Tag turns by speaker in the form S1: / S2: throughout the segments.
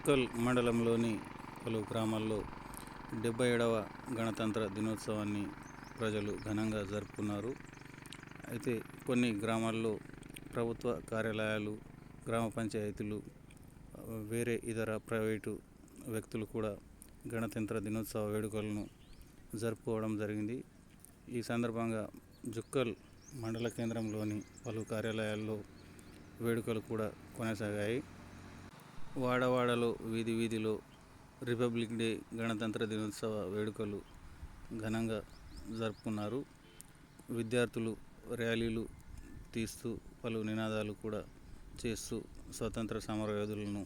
S1: జుక్కల్ మండలంలోని పలు గ్రామాల్లో 77వ గణతంత్ర దినోత్సవాన్ని ప్రజలు ఘనంగా జరుపుకున్నారు. అయితే కొన్ని గ్రామాల్లో ప్రభుత్వ కార్యాలయాలు, గ్రామ పంచాయతీలు, వేరే ఇతర ప్రైవేటు వ్యక్తులు కూడా గణతంత్ర దినోత్సవ వేడుకలను జరుపుకోవడం జరిగింది. ఈ సందర్భంగా జుక్కల్ మండల కేంద్రంలోని పలు కార్యాలయాల్లో వేడుకలు కూడా కొనసాగాయి. వాడవాడలో, వీధి వీధిలో రిపబ్లిక్ డే, గణతంత్ర దినోత్సవ వేడుకలు ఘనంగా జరుపుకున్నారు. విద్యార్థులు ర్యాలీలు తీస్తూ పలు నినాదాలు కూడా చేస్తూ స్వతంత్ర సమరయోధులను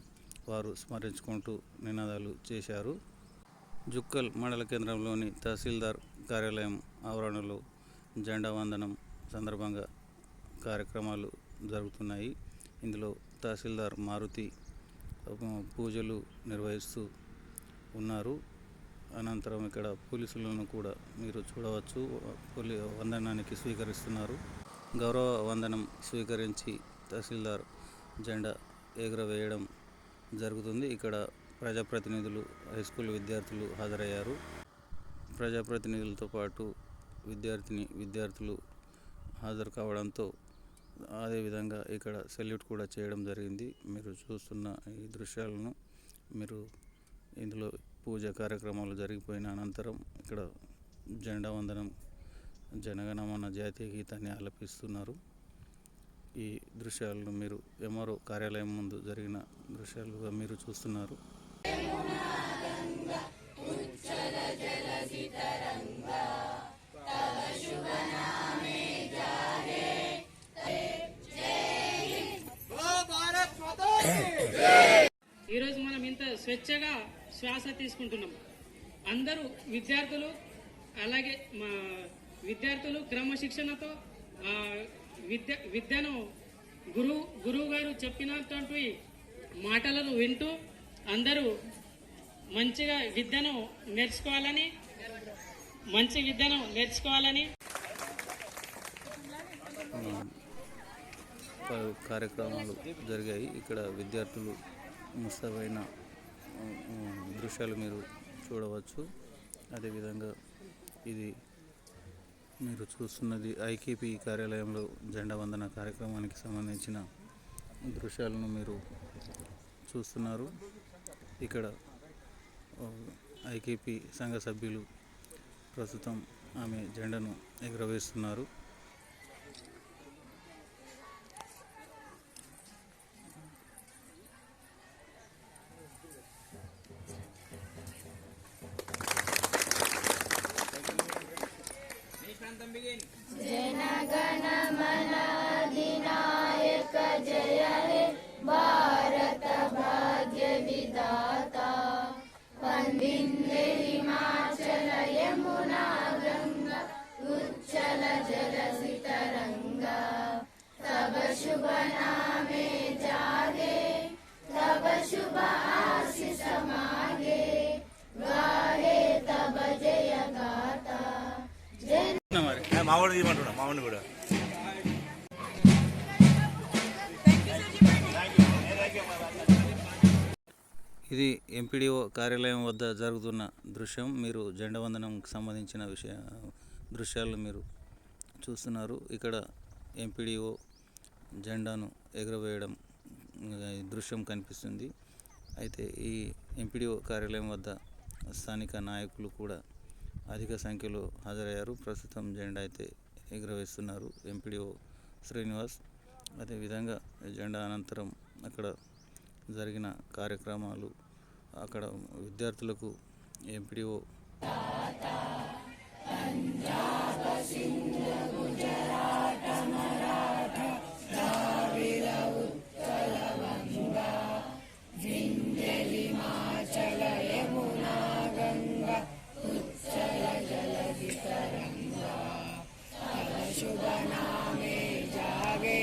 S1: వారు స్మరించుకుంటూ నినాదాలు చేశారు. జుక్కల్ మండల కేంద్రంలోని తహసీల్దార్ కార్యాలయం ఆవరణలో జెండా వందనం సందర్భంగా కార్యక్రమాలు జరుగుతున్నాయి. ఇందులో తహసీల్దార్ మారుతి పూజలు నిర్వహిస్తూ ఉన్నారు. అనంతరం ఇక్కడ పోలీసులను కూడా మీరు చూడవచ్చు, వందనానికి స్వీకరిస్తున్నారు. గౌరవ వందనం స్వీకరించి తహసీల్దార్ జెండా ఎగురవేయడం జరుగుతుంది. ఇక్కడ ప్రజాప్రతినిధులు, హై స్కూల్ విద్యార్థులు హాజరయ్యారు. ప్రజాప్రతినిధులతో పాటు విద్యార్థులు హాజరు కావడంతో అదేవిధంగా ఇక్కడ సెల్యూట్ కూడా చేయడం జరిగింది. మీరు చూస్తున్న ఈ దృశ్యాలను ఇందులో పూజ కార్యక్రమాలు జరిగిపోయిన అనంతరం ఇక్కడ జెండా వందనం, జనగణమన జాతీయ గీతాన్ని ఆలపిస్తున్నారు. ఈ దృశ్యాలను మీరు ఎంఆర్ఓ కార్యాలయం ముందు జరిగిన దృశ్యాలుగా మీరు చూస్తున్నారు.
S2: ఈరోజు మనం ఇంత స్వేచ్ఛగా శ్వాస తీసుకుంటున్నాం. అందరూ అలాగే మా విద్యార్థులు క్రమశిక్షణతో విద్యను గురువు గారు చెప్పినటువంటి మాటలను వింటూ అందరూ మంచి విద్యను నేర్చుకోవాలని
S1: కార్యక్రమాలు జరిగాయి. ఇక్కడ విద్యార్థులు ముస్తాబైన దృశ్యాలు మీరు చూడవచ్చు. అదేవిధంగా ఇది మీరు చూస్తున్నది ఐకేపీ కార్యాలయంలో జెండా వందన కార్యక్రమానికి సంబంధించిన దృశ్యాలను మీరు చూస్తున్నారు. ఇక్కడ ఐకేపీ సంఘ సభ్యులు ప్రస్తుతం ఆమె జెండాను ఎగురవేస్తున్నారు.
S3: जनगणमन अधिनायक जय हे भारत भाग्य विधाता वंदे हिमाचल यमुना गंगा उच्चल जलधि तरंगा तब शुभ नामे जागे तब शुभ आशीष मागे गाहे तब जय गाता
S4: మావాడు కూడా
S1: ఇది ఎంపీడీఓ కార్యాలయం వద్ద జరుగుతున్న దృశ్యం. మీరు జెండా వందనంకి సంబంధించిన దృశ్యాలు మీరు చూస్తున్నారు. ఇక్కడ ఎంపీడీఓ జెండాను ఎగురవేయడం దృశ్యం కనిపిస్తుంది. అయితే ఈ ఎంపీడీఓ కార్యాలయం వద్ద స్థానిక నాయకులు కూడా అధిక సంఖ్యలో హాజరయ్యారు. ప్రస్తుతం జెండా అయితే ఎగురవేస్తున్నారు ఎంపీడీఓ శ్రీనివాస్. అదేవిధంగా జెండా అనంతరం అక్కడ జరిగిన కార్యక్రమాలు, అక్కడ విద్యార్థులకు ఎంపీడీఓ
S3: शुभ नामे जागे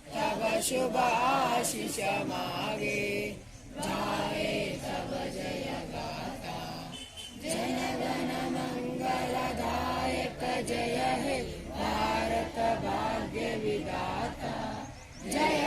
S3: तब शुभ आशीष मागे जाए तब जय गाता जनगण मंगलदायक जय हे भारत भाग्य विधाता जय